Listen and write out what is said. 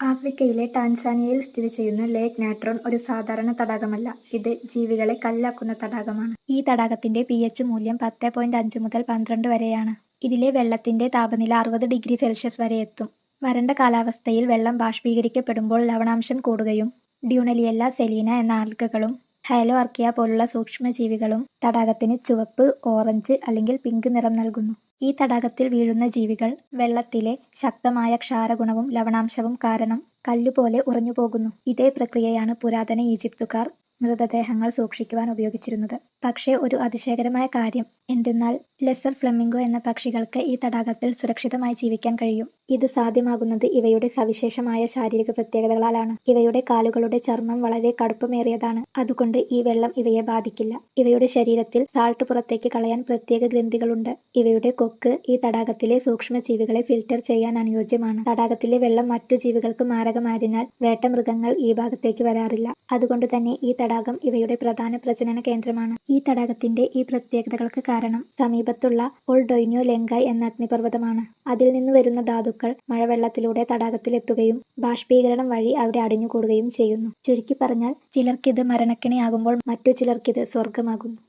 ആഫ്രിക്കയിലെ ടാൻസാനിയയിൽ സ്ഥിതി ചെയ്യുന്ന ലേക്ക് നാട്രോൺ ഒരു സാധാരണ തടാകമല്ല. ഇത് ജീവികളെ കല്ലാക്കുന്ന തടാകമാണ്. ഈ തടാകത്തിന്റെ pH മൂല്യം 10.5 മുതൽ 12 വരെയാണ്. ഇതിലെ വെള്ളത്തിന്റെ താപനില 60°C വരെ എത്തും. വരണ്ട കാലാവസ്ഥയിൽ വെള്ളം ബാഷ്പീകരിക്കപ്പെടുമ്പോൾ ലവണാംശം കൂടുകയും ഡ്യൂണലിയല്ല സെലീന എന്ന ആൽഗകളും ഹൈലോഅർക്കിയ പോലുള്ള സൂക്ഷ്മജീവികളും തടാകത്തിന് ചുവപ്പ്, ഓറഞ്ച് അല്ലെങ്കിൽ പിങ്ക് നിറം നൽകുന്നു. ഈ തടാകത്തിൽ വീഴുന്ന ജീവികൾ വെള്ളത്തിലെ ശക്തമായ ക്ഷാരഗുണവും ലവണാംശവും കാരണം കല്ലുപോലെ ഉറഞ്ഞുപോകുന്നു. ഇതേ പ്രക്രിയയാണ് പുരാതന ഈജിപ്തുകാർ മൃതദേഹങ്ങൾ സൂക്ഷിക്കുവാൻ ഉപയോഗിച്ചിരുന്നത്. പക്ഷേ ഒരു അതിശയകരമായ കാര്യം എന്തെന്നാൽ ലെസർ ഫ്ലെമിംഗോ എന്ന പക്ഷികൾക്ക് ഈ തടാകത്തിൽ സുരക്ഷിതമായി ജീവിക്കാൻ കഴിയും. ഇത് സാധ്യമാകുന്നത് ഇവയുടെ സവിശേഷമായ ശാരീരിക പ്രത്യേകതകളാലാണ്. ഇവയുടെ കാലുകളുടെ ചർമ്മം വളരെ കടുപ്പമേറിയതാണ്. അതുകൊണ്ട് ഈ വെള്ളം ഇവയെ ബാധിക്കില്ല. ഇവയുടെ ശരീരത്തിൽ സാൾട്ട് പുറത്തേക്ക് കളയാൻ പ്രത്യേക ഗ്രന്ഥികളുണ്ട്. ഇവയുടെ കൊക്ക് ഈ തടാകത്തിലെ സൂക്ഷ്മജീവികളെ ഫിൽറ്റർ ചെയ്യാൻ അനുയോജ്യമാണ്. തടാകത്തിലെ വെള്ളം മറ്റു ജീവികൾക്ക് മാരകമായതിനാൽ വേട്ടമൃഗങ്ങൾ ഈ ഭാഗത്തേക്ക് വരാറില്ല. അതുകൊണ്ട് തന്നെ ഈ തടാകം ഇവയുടെ പ്രധാന പ്രജനന കേന്ദ്രമാണ്. ഈ തടാകത്തിന്റെ ഈ പ്രത്യേകതകൾക്ക് കാരണം സമീപത്തുള്ള ഓൾ ഡൊയ്ന്യോ ലെങ്കായ് എന്ന അഗ്നിപർവ്വതമാണ്. അതിൽ നിന്ന് വരുന്ന ധാതുക്കൾ മഴവെള്ളത്തിലൂടെ തടാകത്തിലെത്തുകയും ബാഷ്പീകരണം വഴി അവിടെ അടിഞ്ഞുകൂടുകയും ചെയ്യുന്നു. ചുരുക്കി പറഞ്ഞാൽ ചിലർക്കിത് മരണക്കെണിയാകുമ്പോൾ മറ്റു ചിലർക്കിത് സ്വർഗമാകുന്നു.